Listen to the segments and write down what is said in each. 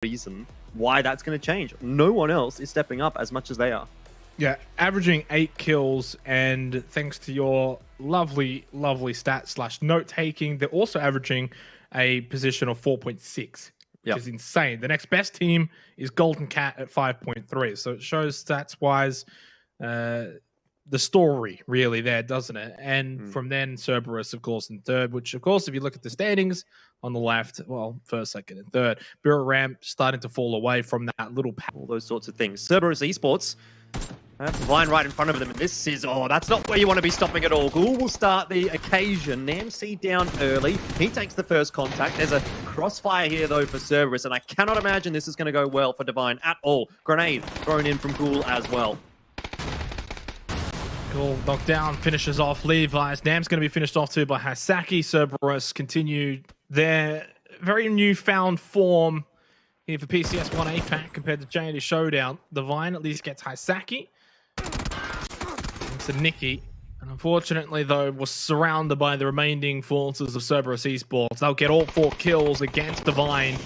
reason why that's going to change. No one else is stepping up as much as they are. Yeah, averaging 8 kills, and thanks to your lovely stat / note taking, they're also averaging a position of 4.6, which is insane. The next best team is Golden Cat at 5.3. So it shows stats wise the story really there, doesn't it? And from then Cerberus, of course, in third, which of course, if you look at the standings on the left, well, first, second, and third, Buram starting to fall away from that little all those sorts of things. Cerberus Esports have Divine right in front of them, and this is, that's not where you want to be stopping at all. Ghoul will start the occasion. Namc down early. He takes the first contact. There's a crossfire here, though, for Cerberus, and I cannot imagine this is going to go well for Divine at all. Grenade thrown in from Ghoul as well. Ghoul knocked down, finishes off Levi's. Nam's going to be finished off too by Hasaki. Cerberus continue their very newfound form here for PCS 1 APAC compared to J&D Showdown. Divine at least gets Hasaki. To Nikki, and unfortunately though was surrounded by the remaining forces of Cerberus Esports. They'll get all 4 kills against Divine,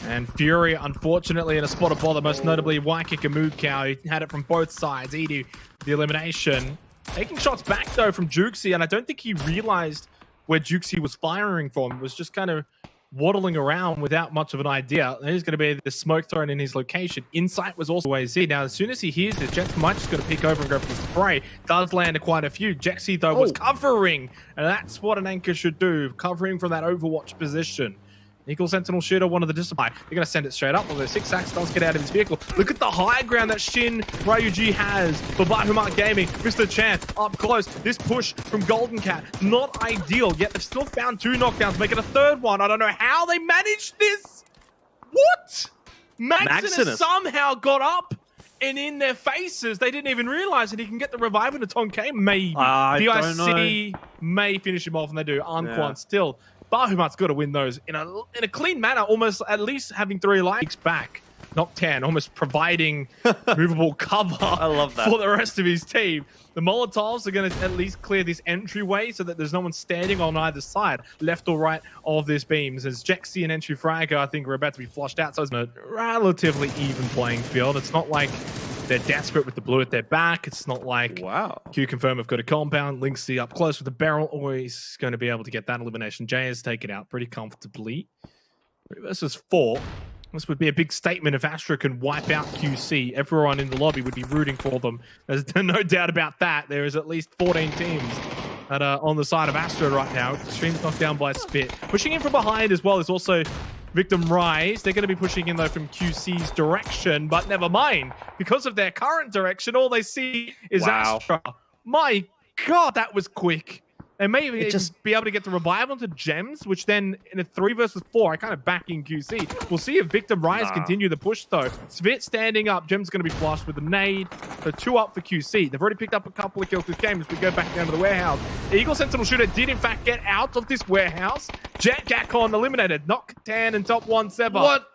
and Fury unfortunately in a spot of bother, most notably Waikik and Moodcow. He had it from both sides. Edu the elimination, taking shots back though from Juxi, and I don't think he realized where Juxi was firing from. It was just kind of waddling around without much of an idea. There's going to be the smoke thrown in his location. Insight was also AZ. Now, as soon as he hears it, Jets might just going to pick over and go for the spray. Does land quite a few. Jexy, though, was covering. And that's what an anchor should do, covering from that Overwatch position. Eagle Sentinel Shooter, one of the discipline. They're going to send it straight up. Although 6ax does get out of his vehicle. Look at the high ground that Shin Ryuji has for Bahumat Gaming. Mr. Chan up close. This push from Golden Cat, not ideal. Yet they've still found 2 knockdowns, making a third one. I don't know how they managed this. What? Maximus somehow got up and in their faces. They didn't even realize that he can get the revive into Tonke. Maybe. DIC may finish him off, and they do. Anquan still. Bahumat's got to win those in a clean manner, almost at least having 3 likes back. Knock 10, almost providing movable cover I love that. For the rest of his team. The Molotovs are going to at least clear this entryway so that there's no one standing on either side, left or right of this beams. As Jexy and Entry Fragger, I think, are about to be flushed out. So it's a relatively even playing field. It's not like they're desperate with the blue at their back. It's not like Q Confirm have got a compound. Linksy up close with the barrel. Always going to be able to get that elimination. Jay has taken out pretty comfortably. 3 versus 4. This would be a big statement if Astra can wipe out QC. Everyone in the lobby would be rooting for them. There's no doubt about that. There is at least 14 teams that are on the side of Astra right now. Stream's knocked down by Spit. Pushing in from behind as well is also Victim Rise. They're going to be pushing in though from QC's direction, but never mind. Because of their current direction, all they see is Astra. My God, that was quick. They may even just be able to get the revive onto Gems, which then in a 3 versus 4, I kind of back in QC. We'll see if Victim Rise continue the push though. Svit standing up. Gems going to be flushed with a nade. So 2 up for QC. They've already picked up a couple of kills this game as we go back down to the warehouse. Eagle Sentinel Shooter did in fact get out of this warehouse. Jet Gakon eliminated. Knock 10 and top 1-7. What?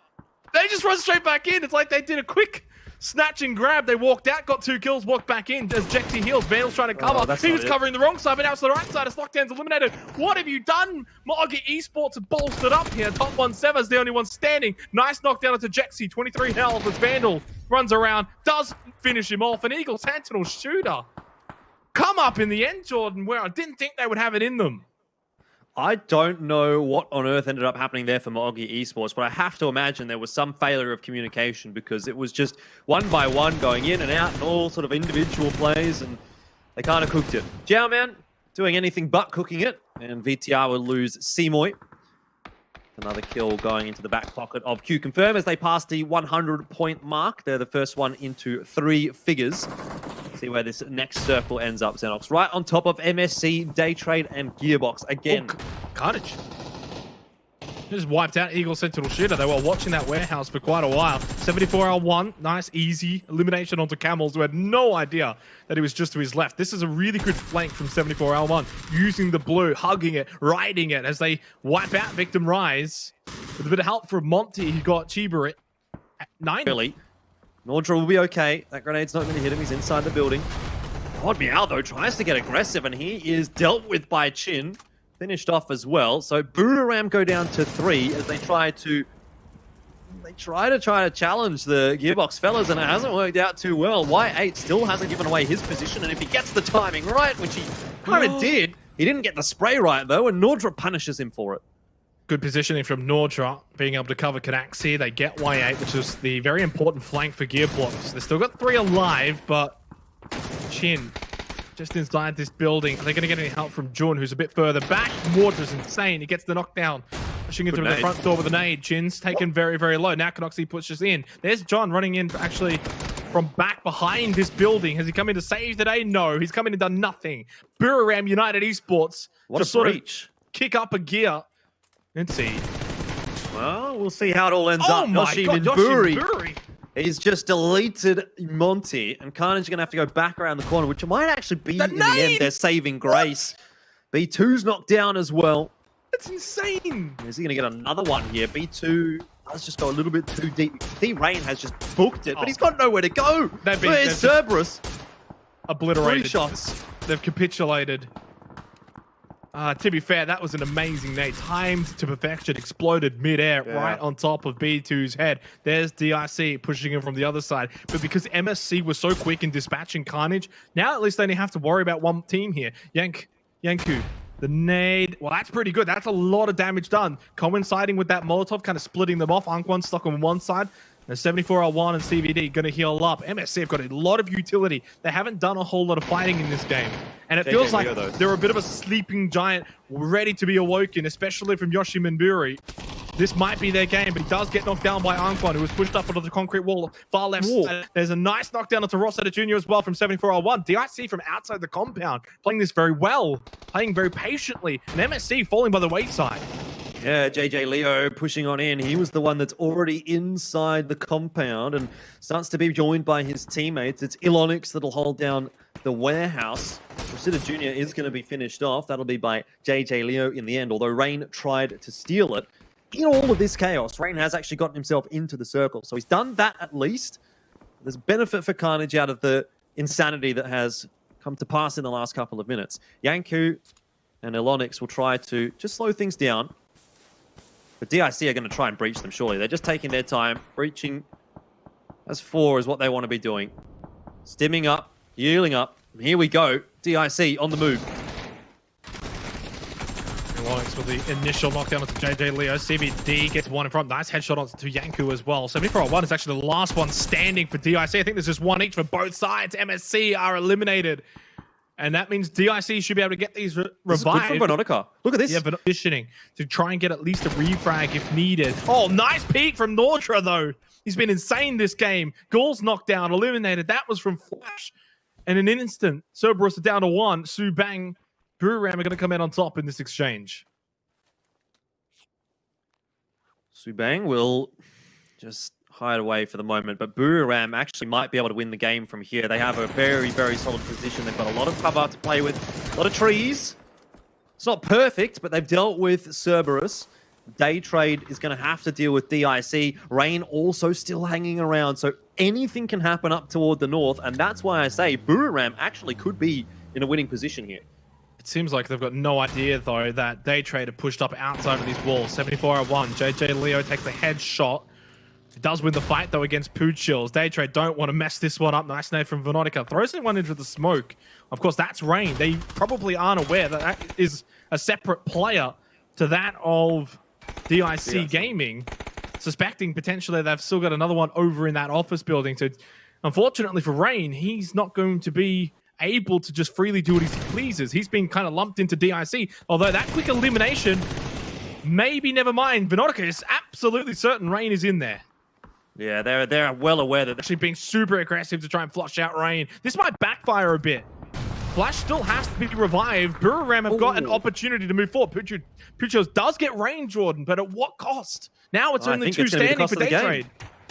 They just run straight back in. It's like they did a quick snatch and grab. They walked out, got 2 kills, walked back in as Jexy heals. Vandal's trying to cover. He was covering the wrong side, but now it's the right side as Lockdown's eliminated. What have you done? Margit Esports have bolstered up here. Top 1-7 is the only one standing. Nice knockdown into Jexy. 23 health as Vandal runs around, does finish him off. An Eagle Sentinel Shooter come up in the end, Jordan, where I didn't think they would have it in them. I don't know what on earth ended up happening there for Mogi Esports, but I have to imagine there was some failure of communication because it was just one by one going in and out and all sort of individual plays, and they kind of cooked it. Jiaoman doing anything but cooking it, and VTR will lose Seymour. Another kill going into the back pocket of Q Confirm as they pass the 100-point mark. They're the first one into 3 figures. See where this next circle ends up, Xenox. Right on top of MSC, Day Trade, and Gearbox. Again, Carnage. Just wiped out Eagle Sentinel Shooter. They were watching that warehouse for quite a while. 74L1, nice, easy elimination onto Camels, who had no idea that he was just to his left. This is a really good flank from 74L1, using the blue, hugging it, riding it as they wipe out Victim Rise. With a bit of help from Monty, he got Chiba at 9. Really? Nordra will be okay. That grenade's not going to hit him. He's inside the building. Odd Meow, though, tries to get aggressive, and he is dealt with by Chin. Finished off as well. So Boomerang go down to 3 as they try to... they try to challenge the Gearbox fellas, and it hasn't worked out too well. Y8 still hasn't given away his position, and if he gets the timing right, which he kind of did, he didn't get the spray right, though, and Nordra punishes him for it. Good positioning from Nordra, being able to cover Canaxi. They get Y8, which is the very important flank for Gearbox. They've still got 3 alive, but Chin just inside this building. Are they going to get any help from Jun, who's a bit further back? Mordra's insane. He gets the knockdown. Pushing into the front door with an nade. Chin's taken very, very low. Now Canoxy pushes in. There's John running in actually from back behind this building. Has he come in to save today? No. He's come in and done nothing. Buriram United Esports. What a sort breach. of kick up a gear. Let's see. Well, we'll see how it all ends Oh up. my God, Yoshin Buri. He's just deleted Monty, and Carnage is going to have to go back around the corner, which might actually be, in the end, their saving grace. B2's knocked down as well. That's insane. Is he going to get another one here? B2 does just go a little bit too deep. See, Rain has just booked it, but he's got nowhere to go. Where's Cerberus? Obliterated. 3 shots. They've capitulated. To be fair, that was an amazing nade. Timed to perfection, exploded mid-air right on top of B2's head. There's DIC pushing him from the other side. But because MSC was so quick in dispatching Carnage, now at least they only have to worry about one team here. Yanku, the nade. Well, that's pretty good. That's a lot of damage done. Coinciding with that Molotov, kind of splitting them off. Anquan stuck on one side. The 74R1 and CVD going to heal up. MSC have got a lot of utility. They haven't done a whole lot of fighting in this game. And it feels like they're a bit of a sleeping giant ready to be awoken, especially from Yoshi Minburi. This might be their game, but he does get knocked down by Anquan, who was pushed up onto the concrete wall, far left side. There's a nice knockdown onto Rossetta Jr. as well from 74R1. DIC from outside the compound, playing this very well, playing very patiently. And MSC falling by the wayside. Yeah, JJ Leo pushing on in. He was the one that's already inside the compound and starts to be joined by his teammates. It's Ilonix that'll hold down the warehouse. Rosita Jr. is going to be finished off. That'll be by JJ Leo in the end, although Rain tried to steal it. In all of this chaos, Rain has actually gotten himself into the circle, so he's done that at least. There's benefit for Carnage out of the insanity that has come to pass in the last couple of minutes. Yanku and Ilonix will try to just slow things down. But DIC are going to try and breach them, surely. They're just taking their time. Breaching as 4 is what they want to be doing. Stimming up, healing up. And here we go. DIC on the move. Ilonix with the initial knockdown onto JJ Leo. CBD gets one in front. Nice headshot onto Yanku as well. 74-1 is actually the last one standing for DIC. I think there's just one each for both sides. MSC are eliminated. And that means DIC should be able to get these revived. This is good from Veronica. Look at this. Yeah, positioning to try and get at least a refrag if needed. Oh, nice peek from Nordra, though. He's been insane this game. Ghoul's knocked down, eliminated. That was from Flash. And in an instant, Cerberus are down to 1. Subang, Buriram are going to come out on top in this exchange. Subang will just hide away for the moment, but Buriram actually might be able to win the game from here. They have a very, very solid position. They've got a lot of cover to play with, a lot of trees. It's not perfect, but they've dealt with Cerberus. Day Trade is going to have to deal with DIC. Rain also still hanging around, so anything can happen up toward the north, and that's why I say Buriram actually could be in a winning position here. It seems like they've got no idea, though, that Day Trade are pushed up outside of these walls. 74-1. JJ Leo takes the headshot. He does win the fight, though, against Poochills. Day Trade don't want to mess this one up. Nice nade from Veronica. Throws one into the smoke. Of course, that's Rain. They probably aren't aware that that is a separate player to that of DIC Gaming, suspecting potentially they've still got another one over in that office building. So, unfortunately for Rain, he's not going to be able to just freely do what he pleases. He's been kind of lumped into DIC, although that quick elimination, maybe never mind. Veronica is absolutely certain Rain is in there. Yeah, they're well aware that actually being super aggressive to try and flush out Rain. This might backfire a bit. Flash still has to be revived. Buriram have got an opportunity to move forward. Puchos does get Rain, Jordan, but at what cost? Now it's only 2 standing for Day Trade.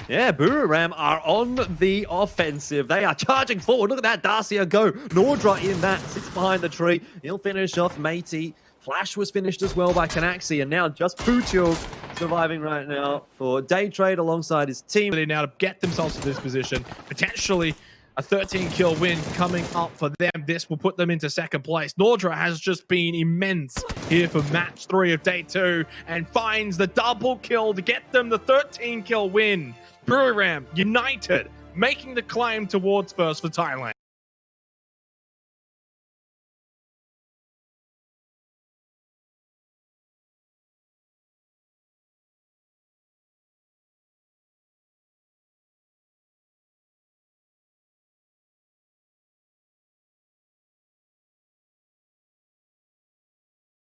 Yeah, Buriram are on the offensive. They are charging forward. Look at that Darcia go. Nordra in that, sits behind the tree. He'll finish off Matey. Flash was finished as well by Canaxi, and now just Puchil surviving right now for Day Trade alongside his team. Now to get themselves to this position, potentially A 13-kill win coming up for them. This will put them into second place. Nordra has just been immense here for match 3 of day 2 and finds the double kill to get them the 13-kill win. Buriram United making the climb towards first for Thailand.